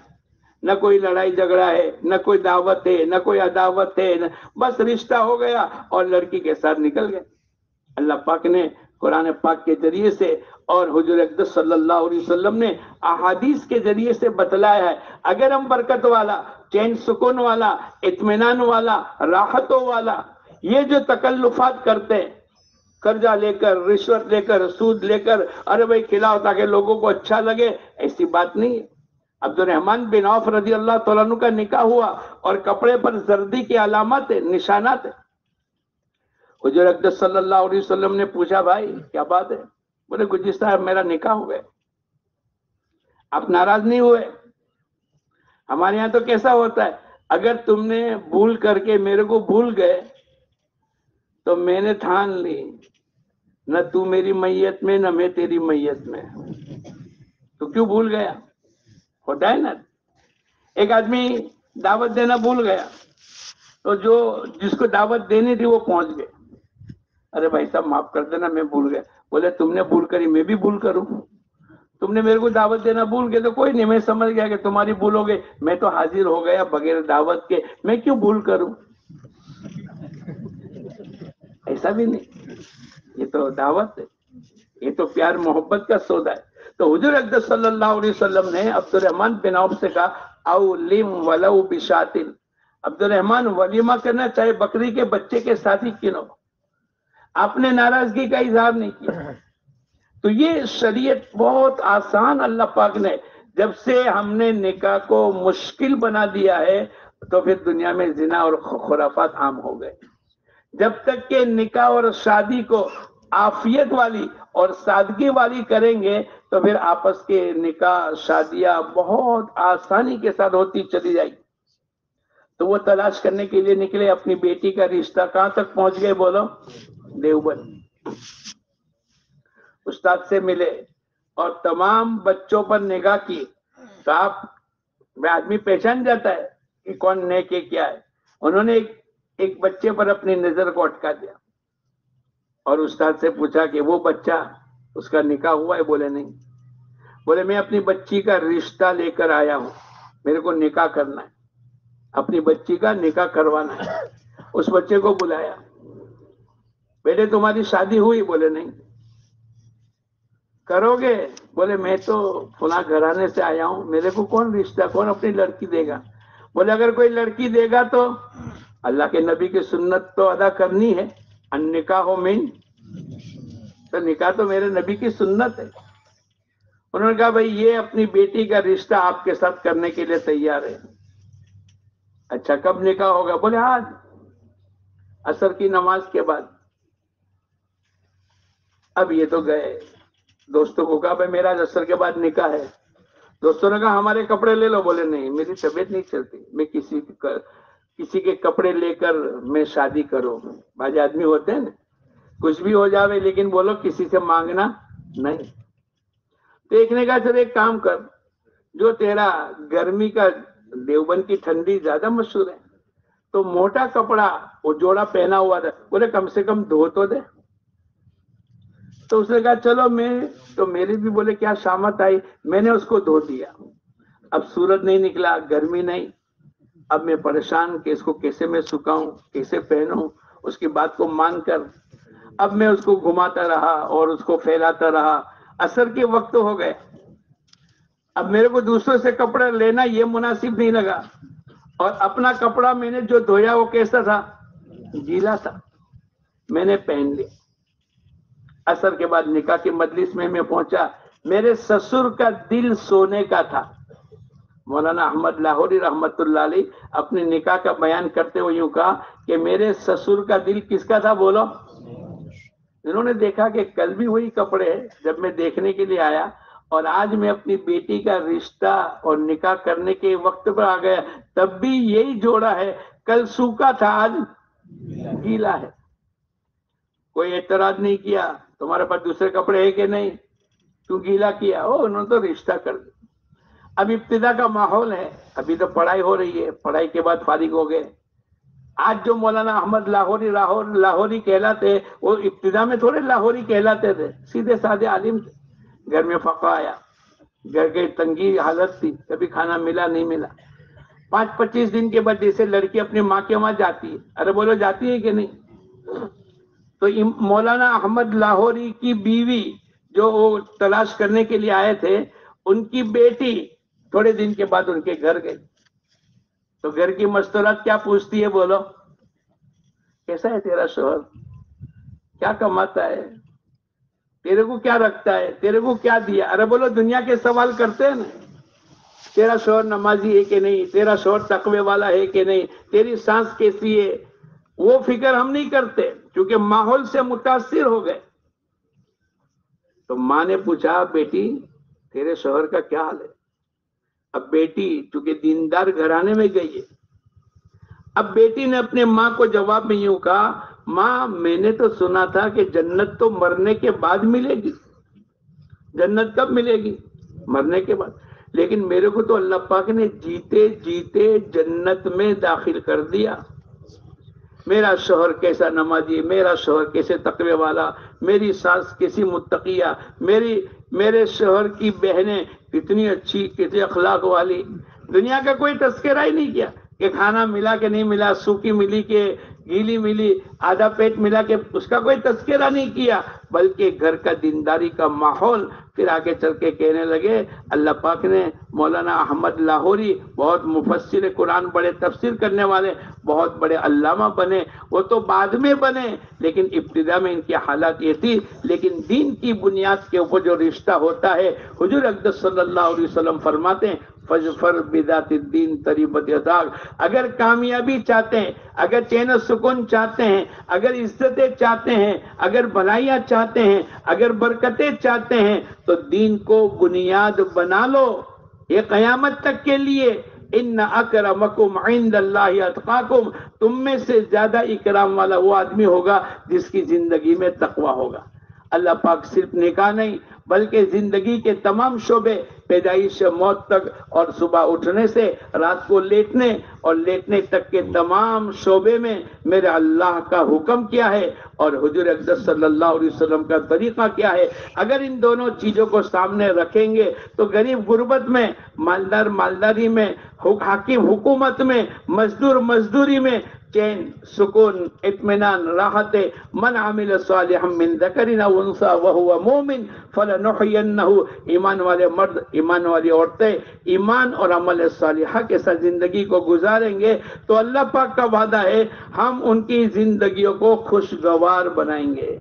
نہ کوئی لڑائی جھگڑا ہے، نہ کوئی دعوت ہے، نہ کوئی عداوت ہے، بس رشتہ ہو گیا اور لڑکی کے ساتھ نکل گئے. اللہ پاک نے قرآن پاک کے ذریعے سے اور حضور اقدس صلی اللہ علیہ وسلم نے احادیث کے ذریعے سے بتلایا ہے، اگر ہم برکت والا، چین سکون والا، اطمینان والا، راحتوں والا یہ جو تکلفات کرتے ہیں، قرضہ لے کر، رشوت لے کر، سود لے کر، ارے بھائی کھلاؤ تاکہ لوگوں کو اچھا لگے، ایسی بات نہیں ہے. عبد الرحمن بن عوف رضی اللہ تعالیٰ عنہ کا نکاح ہوا اور کپڑے پر زردی کی علامات ہے، نشانات ہے. حضور اقدس صلی اللہ علیہ وسلم نے پوچھا بھائی کیا بات ہے؟ بولے گجی صاحب میرا نکاح ہو گیا. آپ ناراض نہیں ہوئے؟ ہمارے یہاں تو کیسا ہوتا ہے، اگر تم نے بھول کر کے میرے کو بھول گئے تو میں نے ٹھان لی، نہ تو میری میت میں نہ میں تیری میت میں، تو کیوں بھول گیا؟ ہوتا ہے نا. ایک آدمی دعوت دینا بھول گیا تو جس کو دعوت دینی تھی وہ پہنچ گئے، ارے بھائی صاحب معاف کر دینا میں بھول گیا. بولے تم نے بھول کری میں بھی بھول کروں، تم نے میرے کو دعوت دینا بھول گئے تو کوئی نہیں، میں سمجھ گیا کہ تمہاری بھول ہو گئی، میں تو حاضر ہو گیا بغیر دعوت کے، میں کیوں بھول کروں؟ ایسا بھی نہیں، یہ تو دعوت ہے، یہ تو پیار محبت کا سودا ہے. تو حضور اقدس صلی اللہ علیہ وسلم نے عبد الرحمن بن عوف سے کہا اولم ولو بشاتن، عبد الرحمن ولیمہ کرنا چاہے بکری کے بچے کے ساتھ ہی کیوں ہو. آپ نے ناراضگی کا اظہار نہیں کیا. تو یہ شریعت بہت آسان اللہ پاک نے، جب سے ہم نے نکاح کو مشکل بنا دیا ہے تو پھر دنیا میں زنا اور خرافات عام ہو گئے. جب تک کہ نکاح اور شادی کو عافیت والی اور سادگی والی کریں گے تو پھر آپس کے نکاح شادیاں بہت آسانی کے ساتھ ہوتی چلی جائے گی. تو وہ تلاش کرنے کے لیے نکلے، اپنی بیٹی کا رشتہ کہاں تک پہنچ گئے بولو؟ دیوبند. استاد سے ملے اور تمام بچوں پر نگاہ کی تو آدمی پہچان جاتا ہے کہ کون نیک ہے کیا ہے. انہوں نے ایک بچے پر اپنی نظر کو اٹکا دیا اور استاد سے پوچھا کہ وہ بچہ اس کا نکاح ہوا ہے؟ بولے نہیں. بولے میں اپنی بچی کا رشتہ لے کر آیا ہوں، میرے کو نکاح کرنا ہے، اپنی بچی کا نکاح کروانا ہے. اس بچے کو بلایا، بیٹے تمہاری شادی ہوئی؟ بولے نہیں. کرو گے؟ بولے میں تو فلاں گھرانے سے آیا ہوں، میرے کو کون رشتہ، کون اپنی لڑکی دے گا؟ بولے اگر کوئی لڑکی دے گا تو اللہ کے نبی کی سنت تو ادا کرنی ہے، النکاح من، تو نکاح تو میرے نبی کی سنت ہے. انہوں نے کہا بھائی یہ اپنی بیٹی کا رشتہ آپ کے ساتھ کرنے کے لیے تیار ہے. اچھا کب نکاح ہوگا؟ بولے آج عصر کی نماز کے بعد. اب یہ تو گئے، دوستوں کو کہا بھائی میرا عصر کے بعد نکاح ہے. دوستوں نے کہا ہمارے کپڑے لے لو. بولے نہیں میری طبیعت نہیں چلتی، میں کسی کے کپڑے لے کر میں شادی کروں. بعض آدمی ہوتے ہیں نا کچھ بھی ہو جاوے لیکن بولو کسی سے مانگنا نہیں. دیکھنے کا چل ایک کام کر، جو تیرا گرمی کا، دیوبند کی ٹھنڈی زیادہ مشہور ہے تو موٹا کپڑا وہ جوڑا پہنا ہوا تھا، بولے کم سے کم دھو تو دے. تو اس نے کہا چلو میں تو میری بھی بولے کیا شامت آئی، میں نے اس کو دھو دیا. اب سورج نہیں نکلا، گرمی نہیں، اب میں پریشان کہ اس کو کیسے میں سکھاؤں، کیسے پہنوں. اس کی بات کو مان کر اب میں اس کو گھماتا رہا اور اس کو پھیلاتا رہا. عصر کے وقت ہو گئے، اب میرے کو دوسروں سے کپڑا لینا یہ مناسب نہیں لگا، اور اپنا کپڑا میں نے جو دھویا وہ کیسا تھا؟ گیلا تھا. میں نے پہن لیا. عصر کے بعد نکاح کی مجلس میں پہنچا، میرے سسر کا دل سونے کا تھا، مولانا احمد لاہوری رحمت اللہ علیہ اپنے نکاح کا بیان کرتے ہوئے یوں کہا کہ میرے سسر کا دل کس کا تھا بولو؟ انہوں نے دیکھا کہ کل بھی وہی کپڑے جب میں دیکھنے کے لیے آیا اور آج میں اپنی بیٹی کا رشتہ اور نکاح کرنے کے وقت پر آ گیا تب بھی یہی جوڑا ہے، کل سوکھا تھا آج گیلا ہے۔ کوئی اعتراض نہیں کیا تمہارے پاس دوسرے کپڑے ہیں کہ نہیں، تو گیلا کیا؟ انہوں نے تو رشتہ کر دیا۔ اب ابتدا کا ماحول ہے، ابھی تو پڑھائی ہو رہی ہے، پڑھائی کے بعد فارغ ہو گئے۔ آج جو مولانا احمد لاہوری کہلاتے وہ ابتدا میں تھوڑے لاہوری کہلاتے تھے، سیدھے سادے عالم تھے۔ گھر میں فقہ آیا، گھر کے تنگی حالت تھی، کبھی کھانا ملا نہیں ملا۔ 25 دن کے بعد جیسے لڑکی اپنی ماں کے وہاں جاتی ہے، ارے بولو جاتی ہے کہ نہیں؟ تو مولانا احمد لاہوری کی بیوی جو وہ تلاش کرنے کے لیے آئے تھے، ان کی بیٹی تھوڑے دن کے بعد ان کے گھر گئی تو گھر کی مستورات کیا پوچھتی ہے بولو؟ کیسا ہے تیرا شوہر، کیا کماتا ہے، تیرے کو کیا رکھتا ہے، تیرے کو کیا دیا؟ ارے بولو دنیا کے سوال کرتے ہیں نا، تیرا شوہر نمازی ہے کہ نہیں، تیرا شوہر تقوی والا ہے کہ نہیں، تیری سانس کیسی ہے، وہ فکر ہم نہیں کرتے کیونکہ ماحول سے متاثر ہو گئے۔ تو ماں نے پوچھا بیٹی تیرے شوہر کا کیا حال ہے؟ اب بیٹی چونکہ دیندار گھرانے میں گئی ہے، اب بیٹی نے اپنے ماں کو جواب میں یوں کہا ماں میں نے تو سنا تھا کہ جنت تو مرنے کے بعد ملے گی۔ جنت کب ملے گی؟ مرنے کے بعد۔ لیکن میرے کو تو اللہ پاک نے جیتے جیتے جنت میں داخل کر دیا۔ میرا شوہر کیسا نمازی، میرا شوہر کیسے تقوی والا، میری ساس کیسی متقیہ، میرے شوہر کی بہنیں کتنی اچھی، کتنے اخلاق والی۔ دنیا کا کوئی تذکرہ ہی نہیں کیا کہ کھانا ملا کہ نہیں ملا، سوکھی ملی کہ گیلی ملی، آدھا پیٹ ملا کہ اس کا کوئی تذکرہ نہیں کیا، بلکہ گھر کا دینداری کا ماحول۔ پھر آگے چل کے کہنے لگے اللہ پاک نے مولانا احمد لاہوری بہت مفسر قرآن، بڑے تفسیر کرنے والے، بہت بڑے علامہ بنے، وہ تو بعد میں بنے لیکن ابتدا میں ان کی حالات یہ تھی۔ لیکن دین کی بنیاد کے اوپر جو رشتہ ہوتا ہے، حضور اقدس صلی اللہ علیہ وسلم فرماتے ہیں فَاظْفَرْ بِذَاتِ الدِّينِ تَرِبَتْ يَدَاكَ۔ اگر کامیابی چاہتے ہیں، اگر چین و سکون چاہتے ہیں، اگر عزتیں چاہتے ہیں، اگر بھلائیاں چاہتے ہیں، اگر برکتیں چاہتے ہیں تو دین کو بنیاد بنا لو۔ یہ قیامت تک کے لیے ان اکرمکم عند اللہ اتقاکم، تم میں سے زیادہ اکرام والا وہ آدمی ہوگا جس کی زندگی میں تقوی ہوگا۔ اللہ پاک صرف نکاح نہیں بلکہ زندگی کے تمام شعبے، پیدائش سے موت تک اور صبح اٹھنے سے رات کو لیٹنے اور لیٹنے تک کے تمام شعبے میں میرے اللہ کا حکم کیا ہے اور حضور اقدس صلی اللہ علیہ وسلم کا طریقہ کیا ہے۔ اگر ان دونوں چیزوں کو سامنے رکھیں گے تو غریب غربت میں، مالدار مالداری میں، حاکم حکومت میں، مزدور مزدوری میں چین، سکون، اطمینان، راحت۔ من عمل صالحا من ذکر او انثى وهو مؤمن فلنحيينه، ایمان والے مرد، ایمان والی عورتیں ایمان اور عمل صالحہ کے ساتھ زندگی کو گزاریں گے تو اللہ پاک کا وعدہ ہے ہم ان کی زندگیوں کو خوشگوار بنائیں گے،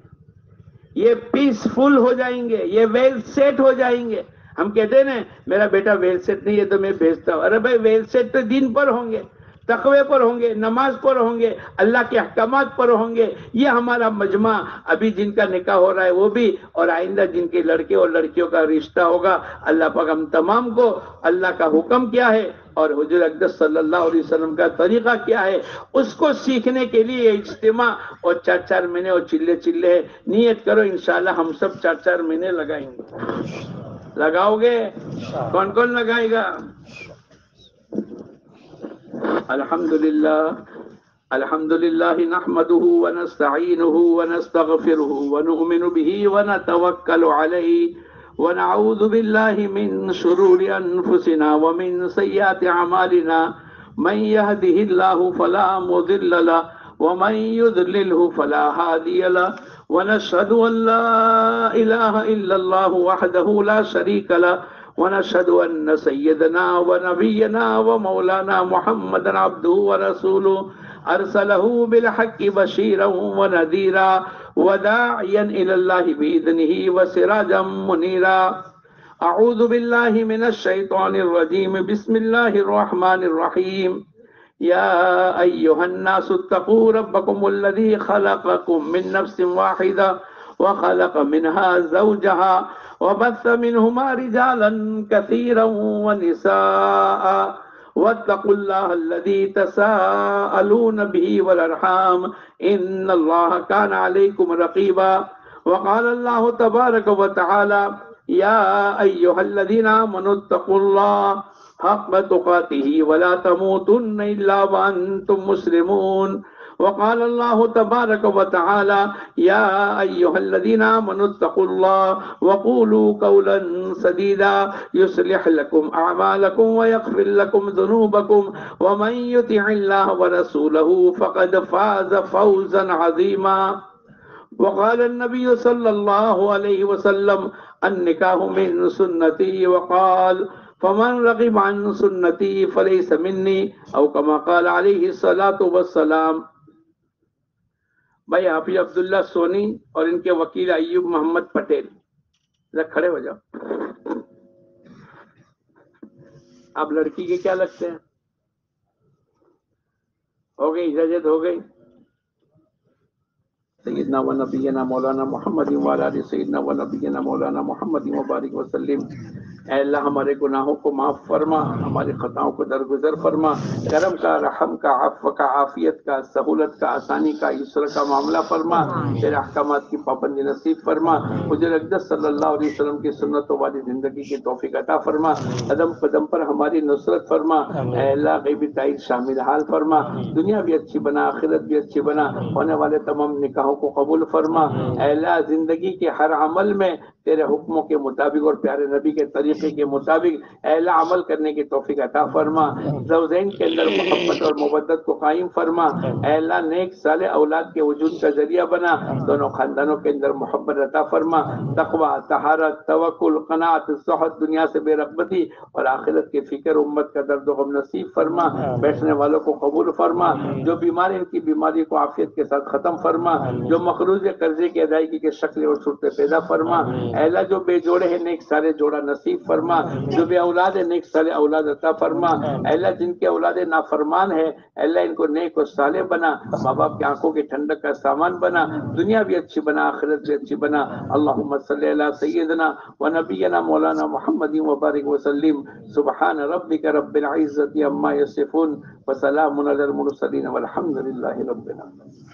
یہ پیسفل ہو جائیں گے، یہ ویل سیٹ ہو جائیں گے۔ ہم کہتے ہیں نا میرا بیٹا ویل سیٹ نہیں ہے تو میں بھیجتا ہوں، ارے بھائی ویل سیٹ تو دین پر ہوں گے، تقوی پر ہوں گے، نماز پر ہوں گے، اللہ کے احکامات پر ہوں گے۔ یہ ہمارا مجمع ابھی جن کا نکاح ہو رہا ہے وہ بھی، اور آئندہ جن کے لڑکے اور لڑکیوں کا رشتہ ہوگا، اللہ پاک ہم تمام کو اللہ کا حکم کیا ہے اور حضور اقدس صلی اللہ علیہ وسلم کا طریقہ کیا ہے اس کو سیکھنے کے لیے اجتماع اور 4 مہینے اور چلے چلے نیت کرو، انشاءاللہ ہم سب 4 مہینے لگائیں گے۔ لگاؤ گے؟ کون کون لگائے گا؟ الحمدللہ نحمده ونستعینه ونستغفره ونؤمن به ونتوکل علیہ ونعوذ باللہ من شرور انفسنا ومن سیئات اعمالنا من يهده الله فلا مضل له ومن يضلله فلا هادي له ونشهد ان لا اله الا الله وحده لا شريك له ونشهد ان سيدنا ونبينا ومولانا محمدا عبده ورسوله ارسله بالحق بشيرا ونذيرا وداعيا الى الله باذنه وسراجا منيرا اعوذ باللہ من الشیطان الرجیم بسم اللہ الرحمن الرحیم یا ایہا الناس اتقوا ربکم الذی خلقکم من نفس واحدہ وخلق منها زوجها وبث منهما رجالا كثيرا ونساء واتقوا الله الذي تساءلون به والارحام ان الله كان عليكم رقيبا وقال الله تبارك وتعالى يا ايها الذين آمنوا اتقوا الله حق تقاته ولا تموتن الا وانتم مسلمون وقال الله تبارك وتعالى يا أيها الذين آمنوا اتقوا الله وقولوا قولا سديدا يصلح لكم أعمالكم ويغفر لكم ذنوبكم ومن يطع الله ورسوله فقد فاز فوزا عظيما وقال النبي صلى الله عليه وسلم النكاح من سنتي وقال فمن رغب عن سنتي فليس مني أو كما قال عليه الصلاة والسلام. بھائی حافظ عبداللہ سونی اور ان کے وکیل ایوب محمد پٹیل ذرا کھڑے ہو جاؤ. آپ لڑکی کے کیا لگتے ہیں؟ ہو گئی اجازت ہو گئی. سیدنا و نبینا مولانا محمد وعلی آلہ سیدنا و نبینا مولانا محمد مبارک وسلم. اے اللہ ہمارے گناہوں کو معاف فرما، ہماری خطاؤں کو درگزر فرما، کرم کا، رحم کا، عفو کا، عافیت کا، سہولت کا، آسانی کا، یسر کا معاملہ فرما، تیرے احکامات کی پابندی نصیب فرما، حضور اقدس صلی اللہ علیہ وسلم کی سنتوں والی زندگی کی توفیق عطا فرما، قدم قدم پر ہماری نصرت فرما. اے اللہ غیبی تائید شامل حال فرما، دنیا بھی اچھی بنا، آخرت بھی اچھی بنا، ہونے والے تمام نکاحوں کو قبول فرما. اے اللہ زندگی کے ہر عمل میں تیرے حکموں کے مطابق اور پیارے نبی کے طریقے کے مطابق اے اللہ عمل کرنے کی توفیق عطا فرما. زوجین کے اندر محبت اور مودت کو قائم فرما. اے اللہ نیک صالح اولاد کے وجود کا ذریعہ بنا، دونوں خاندانوں کے اندر محبت عطا فرما. تقوی، طہارت، توکل، قناعت، زہد، دنیا سے بے رغبتی اور آخرت کی فکر، امت کا درد و غم نصیب فرما. بیٹھنے والوں کو قبول فرما، جو بیمار ان کی بیماری کو عافیت کے ساتھ ختم فرما، جو مقروض قرضے کی ادائیگی کے شکل اور صورتیں پیدا فرما. اے اللہ جو بے جوڑے ہیں نیک سارے جوڑا نصیب فرما، جو بے اولاد ہے نیک سارے اولاد عطا فرما. اے اللہ جن کے اولاد نافرمان ہے اے اللہ ان کو نیک و صالح بنا، ماں باپ کی آنکھوں کی ٹھنڈک کا سامان بنا، دنیا بھی اچھی بنا، آخرت بھی اچھی بنا. اللہم صلی علی سیدنا و نبینا مولانا محمد وبارک وسلم. سبحان ربک رب العزت عما یصفون وسلام علی المرسلین والحمد للہ رب العالمین.